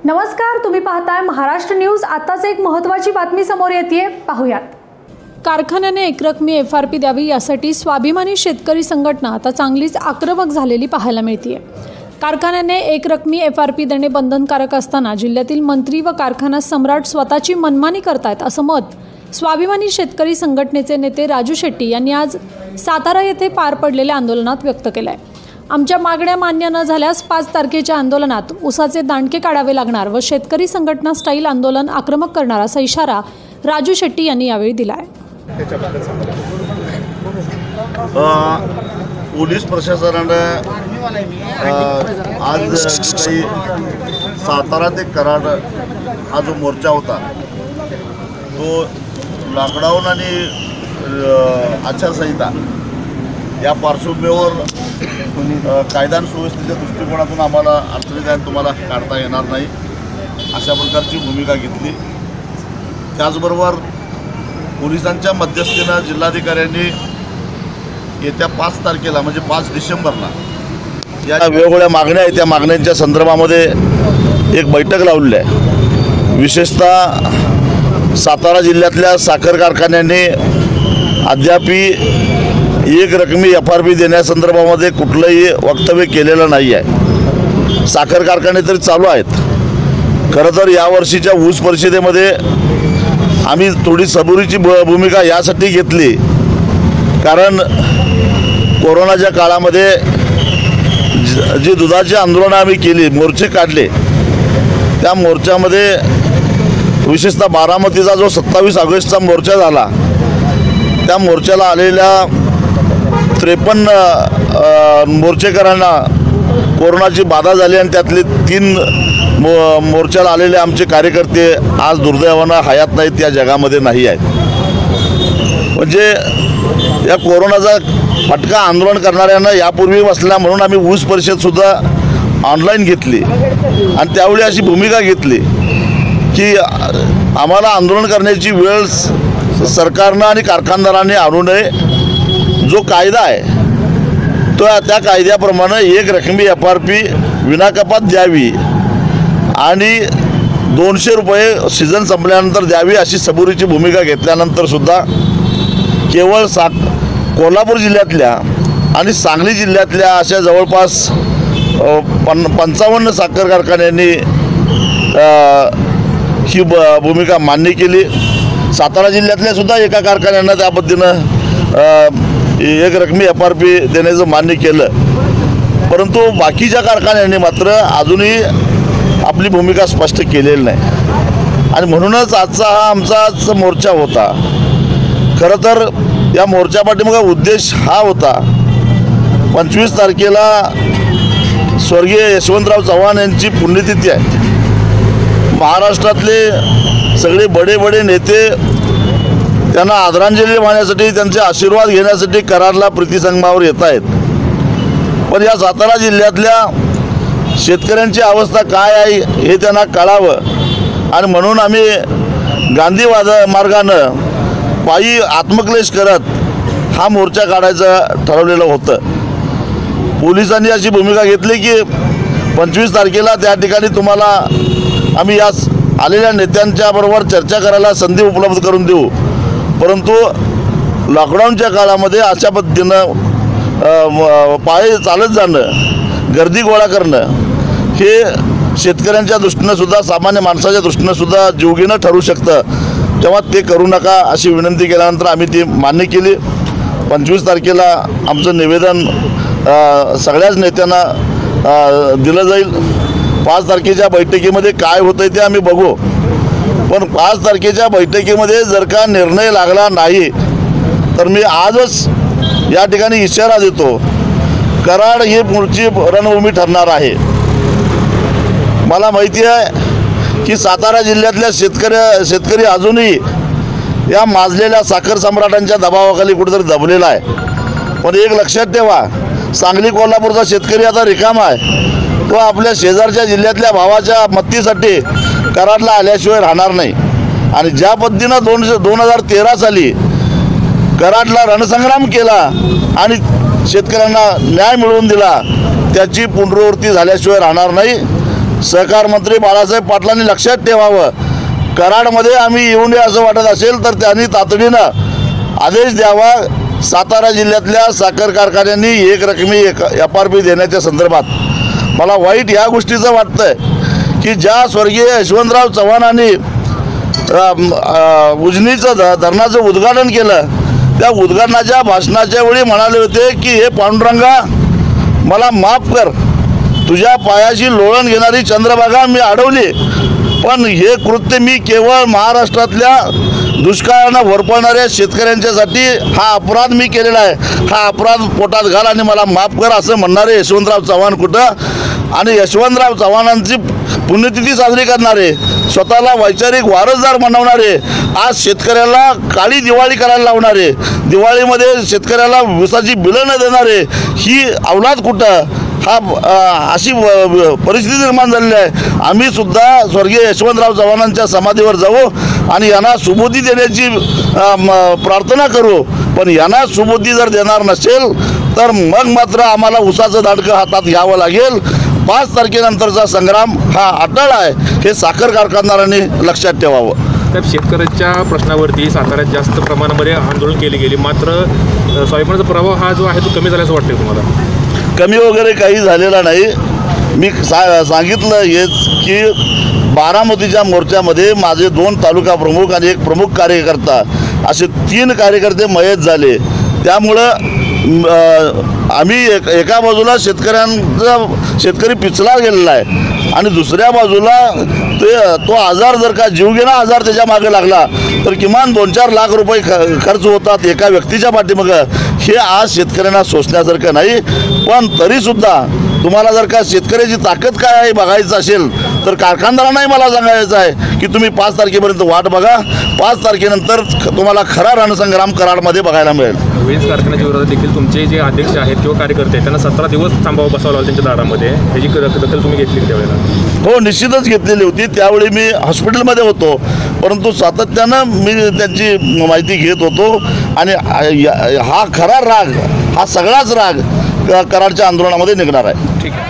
नमस्कार, तुम्ही पाहताय महाराष्ट्र न्यूज। आताच एक महत्त्वाची बातमी समोर येते, पाहूयात। कारखान्याने एकरकमी FRP द्यावी यासाठी स्वाभिमानी शेतकरी संघटना आता चांगलीच आक्रमक झालेली पाहायला मिळते। कारखान्याने एकरकमी FRP देणे बंधनकारक असताना जिल्ह्यातील मंत्री व कारखाना सम्राट स्वतःची मनमानी करतायत, असं मत स्वाभिमानी शेतकरी संघटनेचे नेते राजू शेट्टी यांनी आज सातारा येथे पार पडलेल्या आंदोलनात व्यक्त केलं आहे। आमच्या मागण्या मान्य न झाल्यास 5 तारखेच्या आंदोलनात उसाचे दांडके काढावे लागणार व शेतकरी संघटना स्टाईल आंदोलन आक्रमक करणार असा इशारा राजू शेट्टी यांनी यावेळी दिला आहे। पोलीस प्रशासनाने आज सातारा ते कराड हा जो मोर्चा होता तो लॉकडाऊन आणि आचारसंहिता या पार्श्वभूमीवर कायदा आणि सुव्यवस्थेच्या दृष्टिकोनातून आम्हाला अडचणीत तुम्हाला काढता येणार नाही अशा प्रकारची भूमिका घेतली। त्याचबरोबर पोलिसांच्या मध्यस्थीनं जिल्हाधिकाऱ्यांनी येत्या 5 तारखेला म्हणजे 5 डिसेंबरला या वेगवेगळ्या मागण्या आहेत, त्या मागण्यांच्या संदर्भामध्ये एक बैठक लावली आहे। विशेषतः सातारा जिल्ह्यातल्या साखर कारखान्यांनी अद्यापी एक रकमी FRP देण्यासंदर्भामध्ये कुठलंही वक्तव्य केलेलं नाही आहे। साखर कारखाने तरी चालू आहेत। खरं तर यावर्षीच्या ऊस परिषदेमध्ये आम्ही थोडी सबुरीची भूमिका यासाठी घेतली, कारण कोरोनाच्या काळामध्ये जी दुधाची आंदोलनं आम्ही केली, मोर्चे काढले, त्या मोर्चामध्ये विशेषतः बारामतीचा जो 27 ऑगस्टचा मोर्चा झाला, त्या मोर्चाला आलेल्या 53 मोर्चेकरांना कोरोनाची बाधा झाली आणि त्यातले 3 मोर्चाला आलेले आमचे कार्यकर्ते आज दुर्दैवानं हयात नाहीत, या जगामध्ये नाही आहेत। म्हणजे या कोरोनाचा फटका आंदोलन करणाऱ्यांना यापूर्वी बसला म्हणून आम्ही ऊस परिषदसुद्धा ऑनलाईन घेतली आणि त्यावेळी अशी भूमिका घेतली की आम्हाला आंदोलन करण्याची वेळ सरकारनं आणि कारखानदारांनी आणू नये। जो कायदा आहे तो त्या कायद्याप्रमाणे एक रकमी FRP विनाकपात द्यावी आणि 200 रुपये सीझन संपल्यानंतर द्यावी अशी सबुरीची भूमिका घेतल्यानंतरसुद्धा केवळ कोल्हापूर जिल्ह्यातल्या आणि सांगली जिल्ह्यातल्या अशा जवळपास 55 साखर कारखान्यांनी ही भूमिका मान्य केली। सातारा जिल्ह्यातल्या सुद्धा एका कारखान्यानं त्या पद्धतीनं एक रकमी FRP देण्याचं मान्य केलं, परंतु बाकीच्या कारखान्यांनी मात्र अजूनही आपली भूमिका स्पष्ट केलेली नाही आणि म्हणूनच आजचा हा आमचाच मोर्चा होता। खरं तर या मोर्चापाठीमागे उद्देश हा होता, 25 तारखेला स्वर्गीय यशवंतराव चव्हाण यांची पुण्यतिथी आहे। महाराष्ट्रातले सगळे बडे नेते त्यांना आदरांजली वाहण्यासाठी, त्यांचे आशीर्वाद घेण्यासाठी कराडला प्रीतिसंगमावर येत आहेत, पण या सातारा जिल्ह्यातल्या शेतकऱ्यांची अवस्था काय आहे हे त्यांना कळावं आणि म्हणून आम्ही गांधी मार्गानं पायी आत्मक्लेश करत हा मोर्चा काढायचं ठरवलेलं होतं। पोलिसांनी अशी भूमिका घेतली की 25 तारखेला त्या ठिकाणी तुम्हाला आम्ही या आलेल्या नेत्यांच्या बरोबर चर्चा करायला संधी उपलब्ध करून देऊ, परंतु लॉकडाऊनच्या काळामध्ये अशा पद्धतीनं पायी चालत जाणं, गर्दी गोळा करणं हे शेतकऱ्यांच्या दृष्टीनं सुद्धा, सामान्य माणसाच्या दृष्टीनं सुद्धा जीवघेणं ठरू शकतं, तेव्हा ते करू नका अशी विनंती केल्यानंतर आम्ही ती मान्य केली। 25 तारखेला आमचं निवेदन सगळ्याच नेत्यांना दिलं जाईल। 5 तारखेच्या बैठकीमध्ये काय होतं ते आम्ही बघू, पण 5 तारखेच्या बैठकीमध्ये जर का निर्णय लागला नाही तर मी आजच या ठिकाणी इशारा देतो, कराड ही पुढची रणभूमी ठरणार आहे। मला माहिती आहे की सातारा जिल्ह्यातल्या शेतकरी अजूनही या माजलेल्या साखर सम्राटांच्या दबावाखाली कुठेतरी दबलेला आहे, पण एक लक्षात ठेवा, सांगली कोल्हापूरचा शेतकरी आता रिकामा आहे, तो आपल्या शेजारच्या जिल्ह्यातल्या भावाच्या मत्तीसाठी कराडला आल्याशिवाय राहणार नाही। आणि ज्या पद्धतीनं 2013 साली कराडला रणसंग्राम केला आणि शेतकऱ्यांना न्याय मिळवून दिला, त्याची पुनरावृत्ती झाल्याशिवाय राहणार नाही। सहकार मंत्री बाळासाहेब पाटलांनी लक्षात ठेवावं. कराडमध्ये आम्ही येऊ नये असं वाटत असेल तर त्यांनी तातडीनं आदेश द्यावा. सातारा जिल्ह्यातल्या साखर कारखान्यांनी एक रकमी FRP देण्याच्या संदर्भात मला वाईट या गोष्टीचं वाटतंय की ज्या स्वर्गीय यशवंतराव चव्हाणांनी उजनीचं धरणाचं उद्घाटन केलं, त्या उद्घाटनाच्या भाषणाच्या वेळी म्हणाले होते की हे पांडुरंगा मला माफ कर, तुझ्या पायाशी लोळण घेणारी चंद्रभागा मी अडवली, पण हे कृत्य मी केवळ महाराष्ट्रातल्या दुष्काळानं भरपळणाऱ्या शेतकऱ्यांच्यासाठी हा अपराध मी केलेला आहे, हा अपराध पोटात घाल आणि मला माफ कर असं म्हणणारे यशवंतराव चव्हाण कुठं? आणि यशवंतराव चव्हाणांची पुण्यतिथी साजरी करणारे, स्वतःला वैचारिक वारसदार बनवणारे, आज शेतकऱ्याला काळी दिवाळी करायला लावणारे, दिवाळीमध्ये शेतकऱ्याला विसाची बिलं न देणारे, ही अवलाद कुठं? अशी परिस्थिती निर्माण झालेली आहे. आम्ही सुद्धा स्वर्गीय यशवंतराव चव्हाणांच्या समाधीवर जाऊ आणि यांना सुबुद्धी देण्याची प्रार्थना करू, पण यांना सुबुद्धी जर देणार नसेल तर मग मात्र आम्हाला उसाचं दांडकं हातात घ्यावं लागेल. 5 तारखेनंतरचा संग्राम हा अटळ आहे, हे साखर कारखानदारांनी लक्षात ठेवावं. तर शेतकऱ्यांच्या प्रश्नावरती साताऱ्यात जास्त प्रमाणामध्ये आंदोलन केली गेली, मात्र सोयाबीनचा प्रभाव हा जो आहे तो कमी झाल्याचं वाटतं तुम्हाला? कमी वगैरे काही झालेला नाही. मी सांगितलं हेच की बारामतीच्या मोर्चामध्ये माझे 2 तालुका प्रमुख आणि 1 प्रमुख कार्यकर्ता असे 3 कार्यकर्ते मयत झाले. त्यामुळं आम्ही एका बाजूला शेतकरी पिचला गेलेला आहे आणि दुसऱ्या बाजूला तो आजार जर का जीवघेणा आजार त्याच्या मागे लागला तर किमान 2-4 लाख रुपये खर्च होतात एका व्यक्तीच्या पाठीमागं. हे आज शेतकऱ्यांना सोसण्यासारखं नाही. पण तरीसुद्धा तुम्हाला जर का शेतकऱ्याची ताकद काय आहे बघायचं असेल तर कारखानदारांनाही मला सांगायचं आहे की तुम्ही 5 तारखेपर्यंत वाट बघा. 5 तारखेनंतर तुम्हाला खरा रणसंग्राम कराडमध्ये बघायला मिळेल. वीज कारखान्याच्या विरोधात देखील तुमचे जे अध्यक्ष आहेत किंवा कार्यकर्ते आहेत त्यांना 17 दिवस थांबावं बसावं लागलं त्यांच्या दारामध्ये, ह्याची दखल तुम्ही घेतली त्यावेळेला? हो, निश्चितच घेतलेली होती. त्यावेळी मी हॉस्पिटलमध्ये होतो, परंतु सातत्यानं मी त्यांची माहिती घेत होतो आणि हा खरा राग, हा सगळाच राग कराडच्या आंदोलनामध्ये निघणार आहे. ठीक आहे.